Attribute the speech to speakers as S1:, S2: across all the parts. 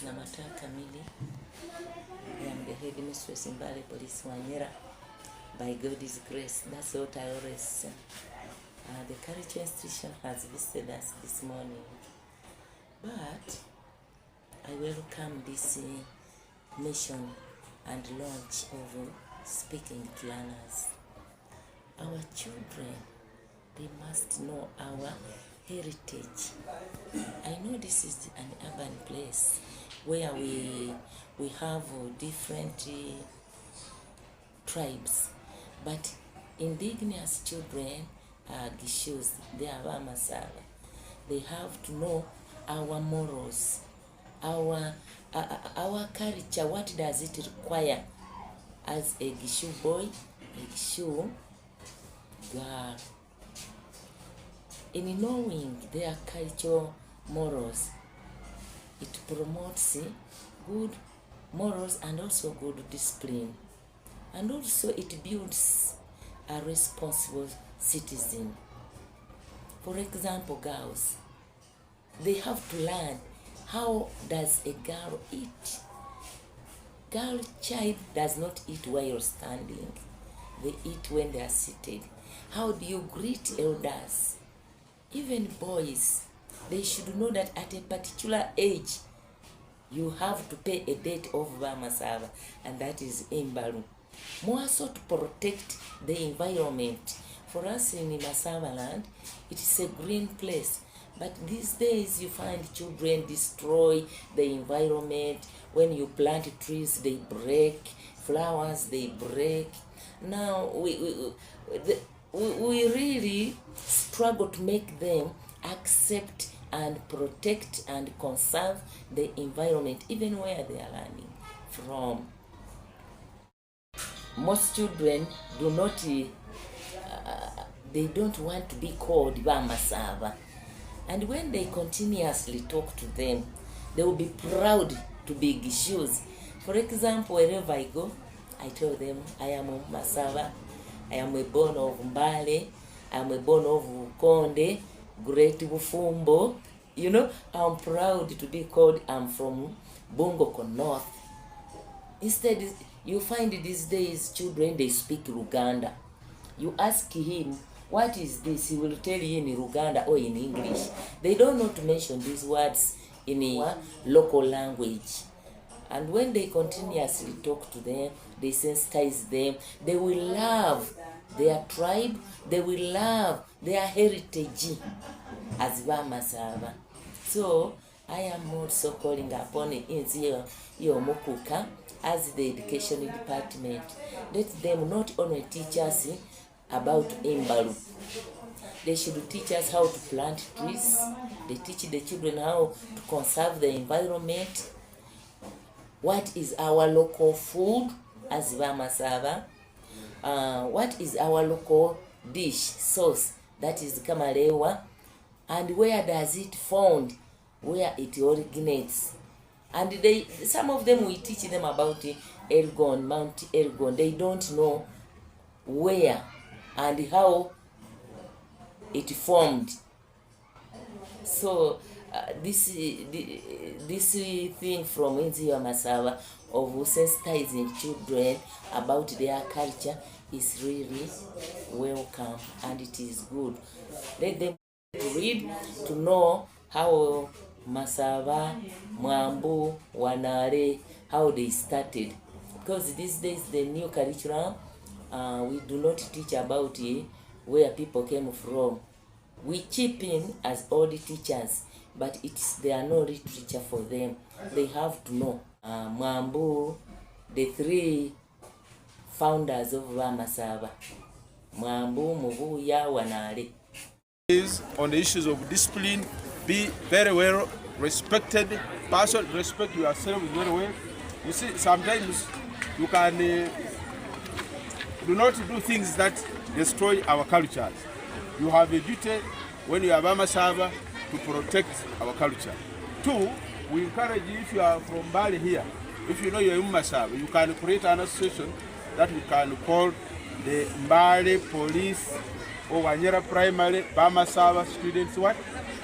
S1: na mataa kamili. I am the headmistress in Mbale Police Wanyera. By God's grace, that's what I always say. The culture institution has visited us this morning, but I welcome this mission and launch of speaking learners. Our children, they must know our heritage. I know this is an urban place where we have different tribes, but indigenous children are Gishus, they are Bamasaba. They have to know our morals, our culture. What does it require as a Gishu boy, a Gishu girl? In knowing their cultural morals, it promotes good morals and also good discipline. And also it builds a responsible citizen. For example, girls, they have to learn how does a girl eat. Girl child does not eat while standing. They eat when they are seated. How do you greet elders? Even boys, they should know that at a particular age, you have to pay a debt of Bamasaba, and that is Imbalu. More so to protect the environment. For us in Masaba land, it is a green place. But these days you find children destroy the environment. When you plant trees, they break. Flowers, they break. Now we really struggle to make them accept and protect and conserve the environment, even where they are learning from. Most children do not, they don't want to be called Bamasaba. And when they continuously talk to them, they will be proud to be Gishus. For example, wherever I go, I tell them, I am a Masaba, I am a born of Mbale, I am a born of Konde, Great Bufumbo. You know, I'm proud to be called, I'm from Bongoko North. Instead, you find these days children, they speak Luganda. You ask him, what is this? He will tell you in Luganda or in English. They don't know to mention these words in a local language. And when they continuously talk to them, they sensitize them, they will love their tribe, they will love their heritage as Bamasaba. So, I am also calling upon Inzio Yomokuka as the education department. Let them not only teach us about Imbalu. They should teach us how to plant trees. They teach the children how to conserve the environment. What is our local food as Bamasaba? What is our local dish, sauce, that is Kamalewa? And where does it found? Where it originates? And some of them, we teach them about Elgon, Mount Elgon. They don't know where and how it formed. So this thing from Inzio Masaba of sensitizing children about their culture is really welcome, and it is good. Let them read to know how Masaba, Mwambu, Wanare, how they started. Because these days the new curriculum, we do not teach about where people came from. We chip in as old teachers, but there are no literature for them. They have to know. Mwambu, the three founders of Bamasaba. Mwambu, Muvuya, Wanare.
S2: On the issues of discipline, be very well respected person, respect yourself very well. You see, sometimes you can do not do things that destroy our cultures. You have a duty when you are Bamasaba to protect our culture. Two, we encourage you, if you are from Bali here, if you know you are Bamasaba, you can create an association that we can call the Mbale Police or Wanyera Primary Bamasaba Students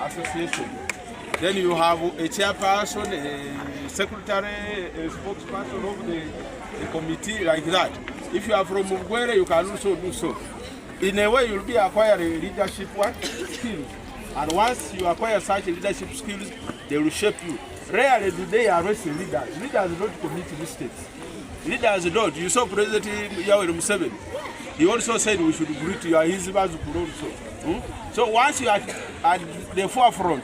S2: Association. Then you have a chairperson, a secretary, a spokesperson of the committee, like that. If you are from Mugwere, you can also do so. In a way, you'll be acquiring leadership skills. And once you acquire such leadership skills, they will shape you. Rarely do they arrest leaders. Leaders don't commit mistakes. Leaders don't. You saw President Yoweri Museveni. He also said we should greet your Hizbas also. So once you are at the forefront,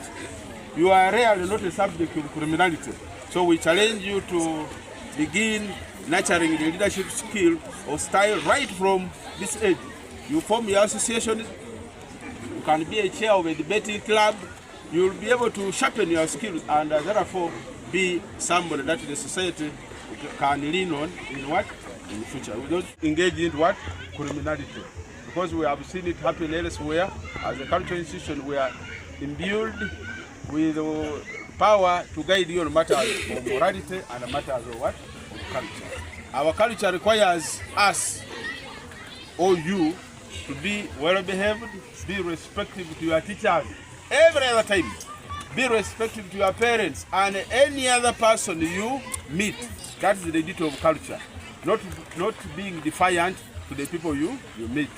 S2: you are rarely not a subject of criminality. So we challenge you to begin nurturing the leadership skill or style right from this age. You form your association, you can be a chair of a debating club, you will be able to sharpen your skills and therefore be somebody that the society can lean on in what? In the future. We don't engage in what? Criminality. Because we have seen it happen elsewhere. As a cultural institution, we are imbued with power to guide you on matters of morality and matters of what? Of culture. Our culture requires us, or you, to be well behaved, be respectful to your teachers. Every other time, be respectful to your parents and any other person you meet. That's the duty of culture. Not being defiant to the people you meet.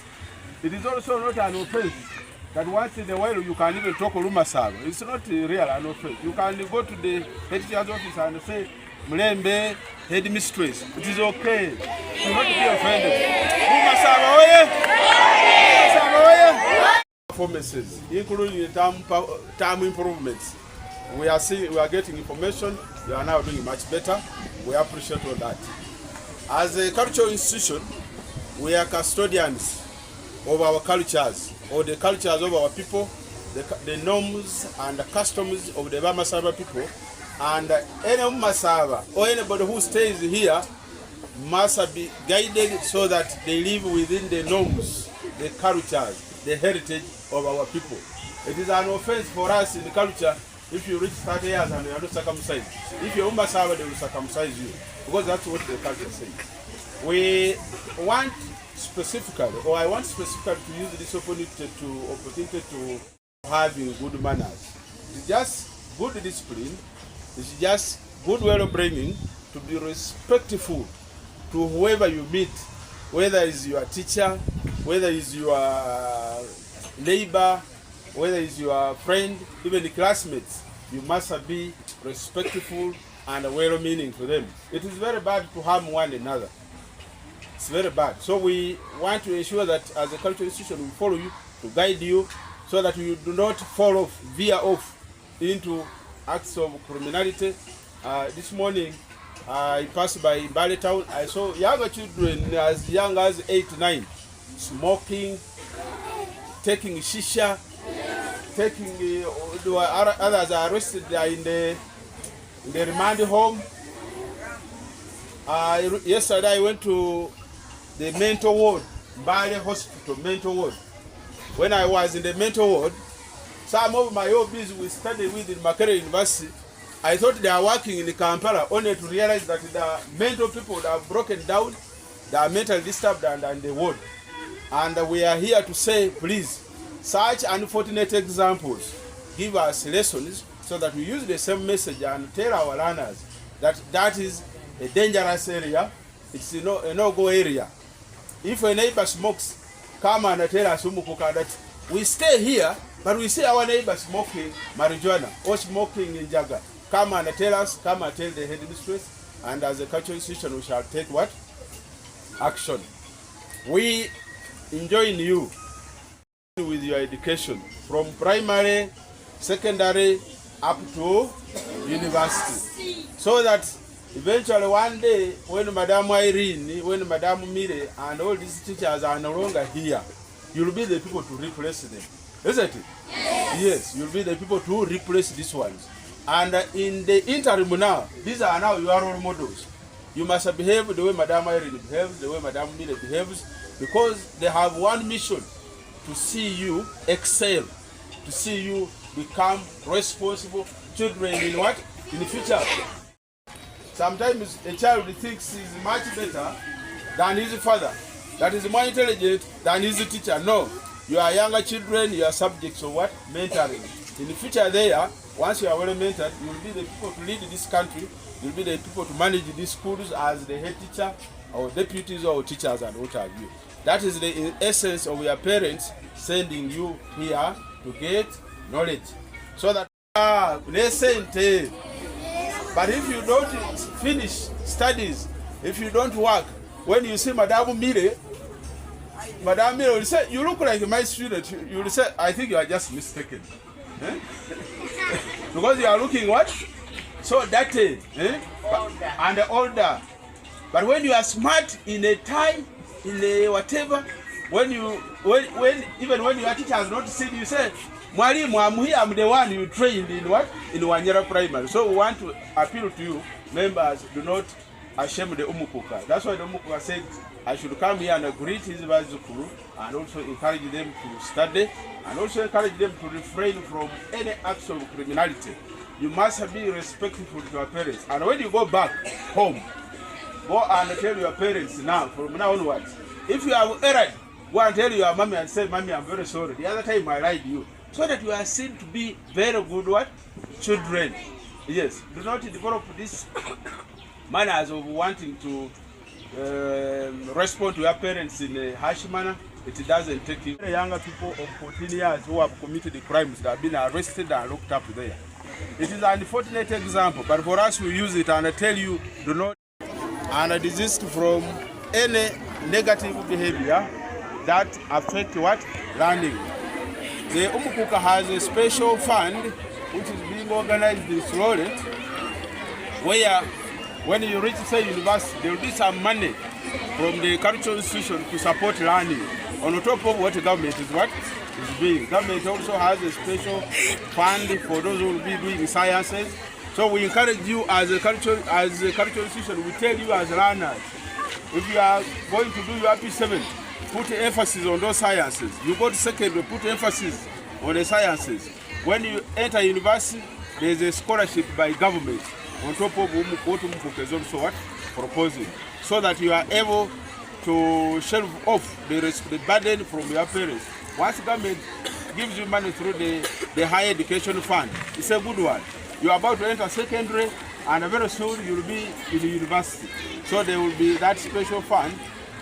S2: It is also not an offense that once in a while you can even talk Bamasaba. It's not real an offense. You can go to the head teacher's office and say, Mlembe, headmistress. It is okay. Do not be offended. Bamasaba, performances, including term improvements. We are getting information. We are now doing much better. We appreciate all that. As a cultural institution, we are custodians of our cultures, or the cultures of our people, the norms and the customs of the Bamasaba people. And any Bamasaba or anybody who stays here must be guided so that they live within the norms, the cultures, the heritage of our people. It is an offense for us in the culture if you reach 30 years and you are not circumcised. If you're Bamasaba, they will circumcise you, because that's what the culture says. We want specifically, or I want specifically to use this opportunity to having good manners. It's just good discipline. It's just good well-bringing to be respectful to whoever you meet, whether it's your teacher, whether it's your neighbor, whether it's your friend, even the classmates. You must be respectful and well-meaning to them. It is very bad to harm one another. It's very bad. So we want to ensure that as a cultural institution we follow you, to guide you, so that you do not fall off, veer off into acts of criminality. This morning I passed by Mbale town. I saw younger children as young as 8, 9, smoking, taking shisha, taking others are arrested in the remand home. Yesterday I went to the mental ward, Mbale Hospital, mental ward. When I was in the mental ward, some of my hobbies we studied with in Makerere University, I thought they are working in Kampala, only to realize that the mental people that have broken down, they are mentally disturbed and the ward. And we are here to say, please, such unfortunate examples give us lessons so that we use the same message and tell our learners that that is a dangerous area, it's a no-go area. If a neighbor smokes, come and tell us that we stay here, but we see our neighbor smoking marijuana or smoking in Jaga. Come and tell us, come and tell the headmistress, and as a cultural institution we shall take what? Action. We enjoin you with your education from primary, secondary, up to university, so that eventually one day when Madam Irene, when Madam Mire and all these teachers are no longer here, you'll be the people to replace them, isn't it? Yes, you'll be the people to replace these ones. And in the interim now, these are now your role models. You must behave the way Madam Irene behaves, the way Madam Mire behaves, because they have one mission: to see you excel, to see you become responsible children in what? In the future. Sometimes a child thinks he's much better than his father, that is more intelligent than his teacher. No, you are younger children, you are subjects of what? Mentoring. In the future there, Once you are well mentored, you will be the people to lead this country. You will be the people to manage these schools as the head teacher or deputies or teachers and what have you. That is the essence of your parents sending you here to get knowledge. So that listen. But if you don't finish studies, if you don't work, when you see Madame Mire will say, you look like my student. You will say, I think you are just mistaken. Eh? Because you are looking what? So dirty. And older. But when you are smart in a tie, in a whatever, when even when your teacher has not seen you, say, Mwalimu, I'm here, I'm the one you trained in what? In Wanyara Primary. So we want to appeal to you, members, do not ashame the Umukuka. That's why the Umukuka said, I should come here and greet his Vazukuru and also encourage them to study and also encourage them to refrain from any acts of criminality. You must be respectful to your parents. And when you go back home, go and tell your parents now, from now onwards, if you have erred, go and tell your mommy and say, Mommy, I'm very sorry. The other time I lied to you. So that you are seen to be very good what? Children. Yes. Do not develop this manners of wanting to respond to your parents in a harsh manner. It doesn't take you. Younger people of 14 years who have committed the crimes that have been arrested and looked up there. It is an unfortunate example, but for us we use it and I tell you, do not and desist from any negative behavior that affect what? Learning. The Umukuka has a special fund which is being organized slowly, where when you reach say university, there will be some money from the cultural institution to support learning. On top of what the government is doing. Government also has a special fund for those who will be doing sciences. So we encourage you as a cultural institution, we tell you as learners, if you are going to do your P7, put emphasis on those sciences. You go to secondary, put emphasis on the sciences. When you enter university, there is a scholarship by government on top of what Umukuka is also what? Proposing. So that you are able to shelve off the burden from your parents. Once the government gives you money through the higher education fund, it's a good one. You are about to enter secondary and very soon you will be in the university. So there will be that special fund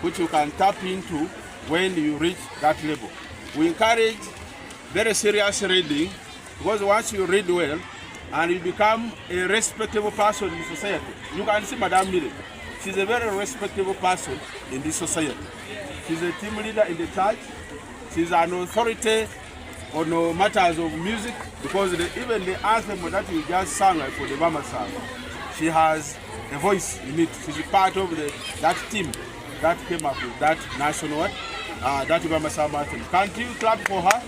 S2: which you can tap into when you reach that level. We encourage very serious reading because once you read well and you become a respectable person in society, you can see Madame Mire. She's a very respectable person in this society. She's a team leader in the church. She's an authority on matters of music because even the anthem that we just sang for the Bamasaba, she has a voice in it. She's part of that team that came up with that national, that Bamasaba anthem. Can't you clap for her?